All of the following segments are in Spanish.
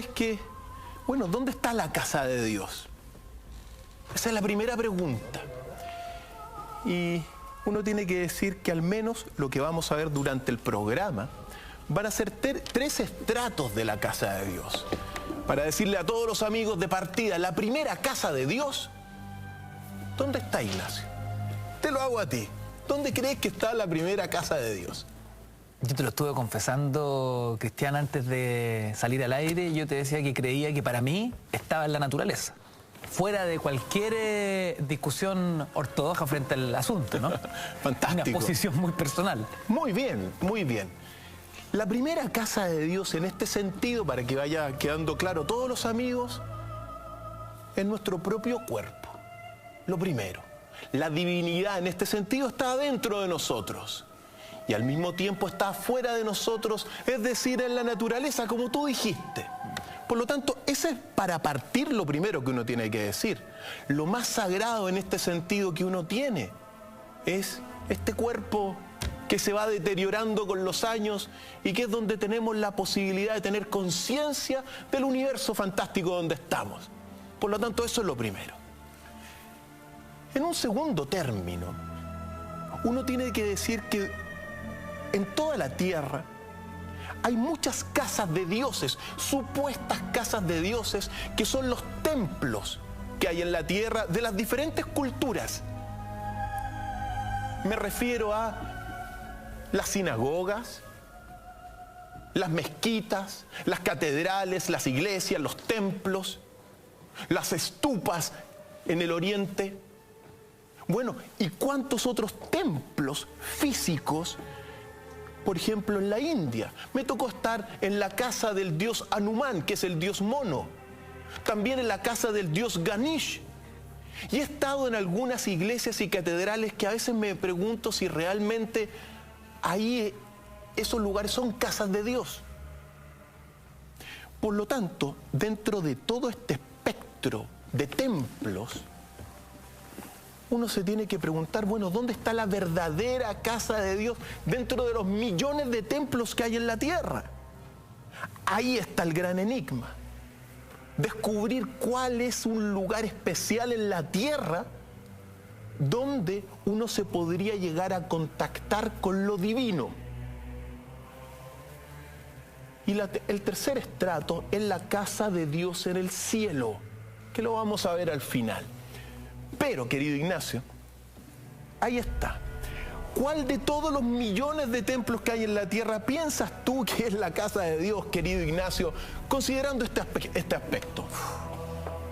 es que, bueno, ¿dónde está la casa de Dios? Esa es la primera pregunta. Y uno tiene que decir que al menos lo que vamos a ver durante el programa van a ser tres estratos de la casa de Dios. Para decirle a todos los amigos de partida, la primera casa de Dios, ¿dónde está, Ignacio? Te lo hago a ti. ¿Dónde crees que está la primera casa de Dios? Yo te lo estuve confesando, Cristian, antes de salir al aire. Yo te decía que creía que para mí estaba en la naturaleza, fuera de cualquier discusión ortodoxa frente al asunto, ¿no? Fantástico. Una posición muy personal. Muy bien, muy bien. La primera casa de Dios en este sentido, para que vaya quedando claro todos los amigos, es nuestro propio cuerpo. Lo primero, la divinidad en este sentido está dentro de nosotros y al mismo tiempo está fuera de nosotros, es decir, en la naturaleza, como tú dijiste. Por lo tanto, ese es para partir lo primero que uno tiene que decir. Lo más sagrado en este sentido que uno tiene es este cuerpo que se va deteriorando con los años y que es donde tenemos la posibilidad de tener conciencia del universo fantástico donde estamos. Por lo tanto, eso es lo primero. En un segundo término, uno tiene que decir que en toda la tierra hay muchas casas de dioses, supuestas casas de dioses, que son los templos que hay en la tierra de las diferentes culturas. Me refiero a las sinagogas, las mezquitas, las catedrales, las iglesias, los templos, las estupas en el oriente. Bueno, ¿y cuántos otros templos físicos? Por ejemplo, en la India, me tocó estar en la casa del dios Hanuman, que es el dios mono. También en la casa del dios Ganesh. Y he estado en algunas iglesias y catedrales que a veces me pregunto si realmente ahí esos lugares son casas de Dios. Por lo tanto, dentro de todo este espectro de templos, uno se tiene que preguntar, bueno, ¿dónde está la verdadera casa de Dios dentro de los millones de templos que hay en la tierra? Ahí está el gran enigma. Descubrir cuál es un lugar especial en la tierra donde uno se podría llegar a contactar con lo divino. Y el tercer estrato es la casa de Dios en el cielo, que lo vamos a ver al final. Pero, querido Ignacio, ahí está. ¿Cuál de todos los millones de templos que hay en la tierra piensas tú que es la casa de Dios, querido Ignacio, considerando este aspecto?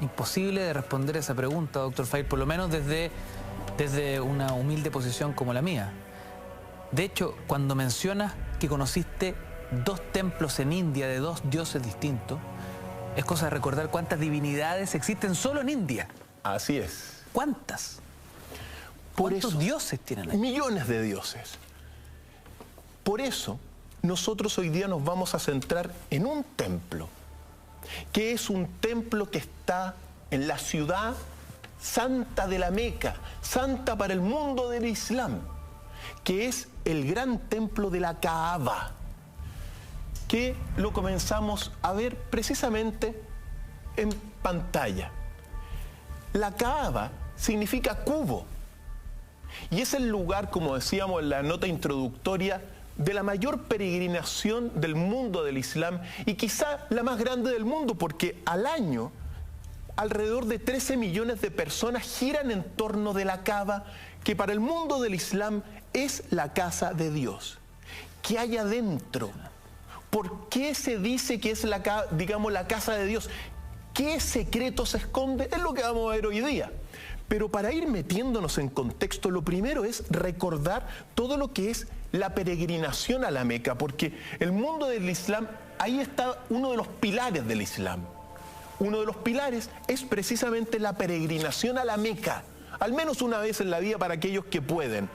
Imposible de responder esa pregunta, doctor Fair, por lo menos desde una humilde posición como la mía. De hecho, cuando mencionas que conociste 2 templos en India de 2 dioses distintos, es cosa de recordar cuántas divinidades existen solo en India. Así es. ¿Cuántas? Por ¿Cuántos eso, dioses tienen ahí? Millones de dioses. Por eso, nosotros hoy día nos vamos a centrar en un templo, que es un templo que está en la ciudad santa de la Meca, santa para el mundo del Islam, que es el gran templo de la Kaaba, que lo comenzamos a ver precisamente en pantalla. La Kaaba significa cubo y es el lugar, como decíamos en la nota introductoria, de la mayor peregrinación del mundo del Islam y quizá la más grande del mundo, porque al año alrededor de 13 millones de personas giran en torno de la Kaaba, que para el mundo del Islam es la casa de Dios. ¿Qué hay adentro? ¿Por qué se dice que es la casa de Dios? ¿Qué secreto se esconde? Es lo que vamos a ver hoy día. Pero para ir metiéndonos en contexto, lo primero es recordar todo lo que es la peregrinación a la Meca, porque el mundo del Islam, ahí está uno de los pilares del Islam. Uno de los pilares es precisamente la peregrinación a la Meca, al menos una vez en la vida para aquellos que pueden.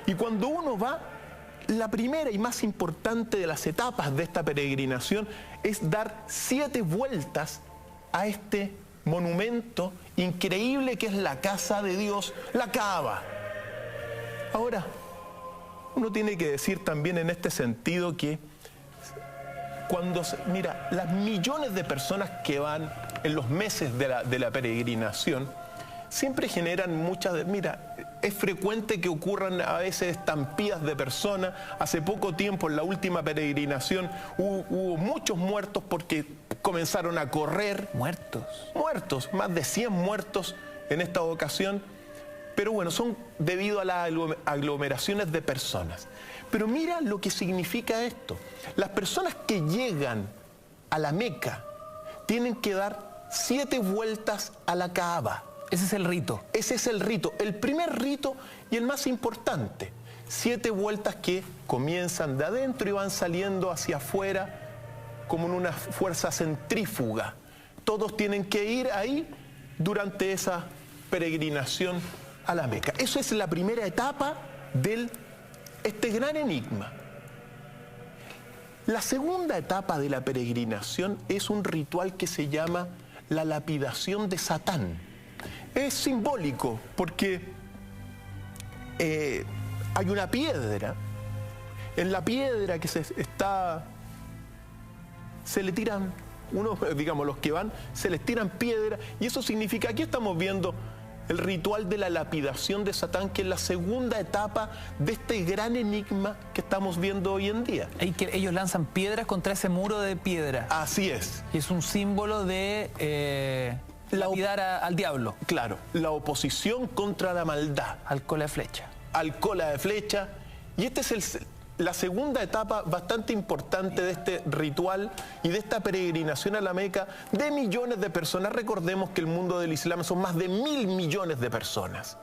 Y cuando uno va, la primera y más importante de las etapas de esta peregrinación es dar 7 vueltas a este monumento increíble que es la casa de Dios, la Kaaba. Ahora, uno tiene que decir también en este sentido que mira, las millones de personas que van en los meses de la peregrinación siempre generan mira, es frecuente que ocurran a veces estampillas de personas. Hace poco tiempo, en la última peregrinación, hubo muchos muertos porque comenzaron a correr. Muertos, más de 100 muertos en esta ocasión. Pero bueno, son debido a las aglomeraciones de personas. Pero mira lo que significa esto. Las personas que llegan a la Meca tienen que dar 7 vueltas a la Kaaba. Ese es el rito. Ese es el rito, el primer rito y el más importante. 7 vueltas que comienzan de adentro y van saliendo hacia afuera como en una fuerza centrífuga. Todos tienen que ir ahí durante esa peregrinación a la Meca. Eso es la primera etapa de este gran enigma. La segunda etapa de la peregrinación es un ritual que se llama la lapidación de Satán. Es simbólico porque hay una piedra. En la piedra que se le tiran, digamos, los que van, se les tiran piedra, y eso significa, aquí estamos viendo el ritual de la lapidación de Satán, que es la segunda etapa de este gran enigma que estamos viendo hoy en día. Ellos lanzan piedras contra ese muro de piedra. Así es. Y es un símbolo de lapidar al diablo. Claro, la oposición contra la maldad. Al cola de flecha. Al cola de flecha. Y esta es la segunda etapa bastante importante de este ritual y de esta peregrinación a la Meca de millones de personas. Recordemos que el mundo del Islam son más de 1.000 millones de personas.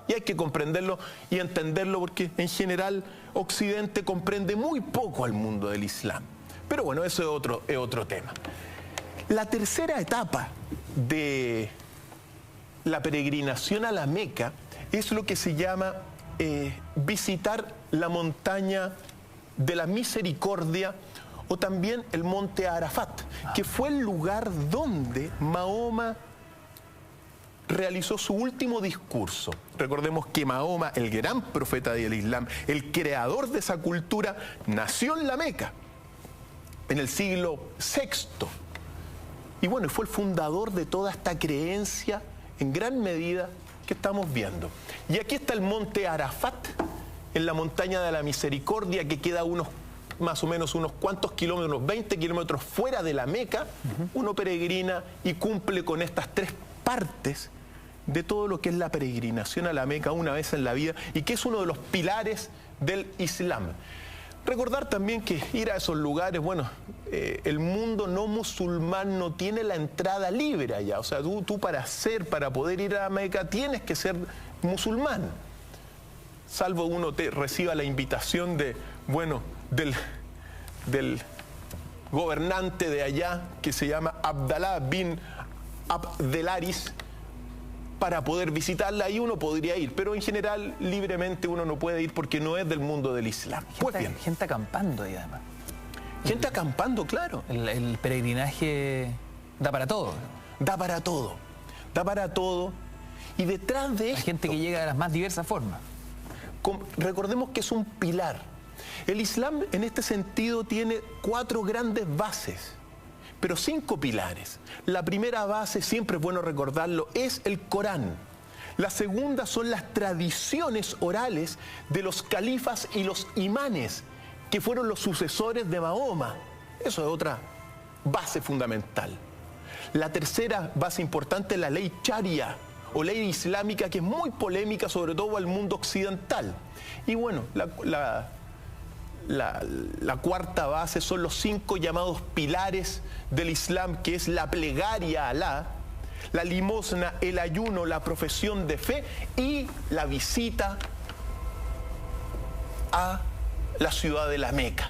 Y hay que comprenderlo y entenderlo porque en general Occidente comprende muy poco al mundo del Islam. Pero bueno, eso es otro tema. La tercera etapa de la peregrinación a la Meca es lo que se llama visitar la montaña de la misericordia, o también el monte Arafat, que fue el lugar donde Mahoma realizó su último discurso. Recordemos que Mahoma, el gran profeta del Islam, el creador de esa cultura, nació en la Meca en el siglo VI. Y bueno, fue el fundador de toda esta creencia en gran medida que estamos viendo. Y aquí está el monte Arafat, en la montaña de la misericordia, que queda más o menos unos cuantos kilómetros, unos 20 kilómetros fuera de la Meca. Uno peregrina y cumple con estas 3 partes de todo lo que es la peregrinación a la Meca una vez en la vida, y que es uno de los pilares del Islam. Recordar también que ir a esos lugares, bueno, el mundo no musulmán no tiene la entrada libre allá. O sea, tú para poder ir a la Meca tienes que ser musulmán. Salvo uno te reciba la invitación del gobernante de allá, que se llama Abdallah bin Abdelaris, para poder visitarla, y uno podría ir, pero en general libremente uno no puede ir porque no es del mundo del Islam. Pues bien. Gente acampando ahí además. Gente acampando, claro. El peregrinaje da para todo. Da para todo. Da para todo. Y detrás de esto... Hay gente que llega de las más diversas formas. Recordemos que es un pilar. El Islam en este sentido tiene 4 grandes bases, pero 5 pilares. La primera base, siempre es bueno recordarlo, es el Corán. La segunda son las tradiciones orales de los califas y los imanes, que fueron los sucesores de Mahoma. Eso es otra base fundamental. La tercera base importante es la ley Sharia, o ley islámica, que es muy polémica, sobre todo al mundo occidental. Y bueno, la cuarta base son los 5 llamados pilares del Islam, que es la plegaria a Alá, la limosna, el ayuno, la profesión de fe y la visita a la ciudad de la Meca.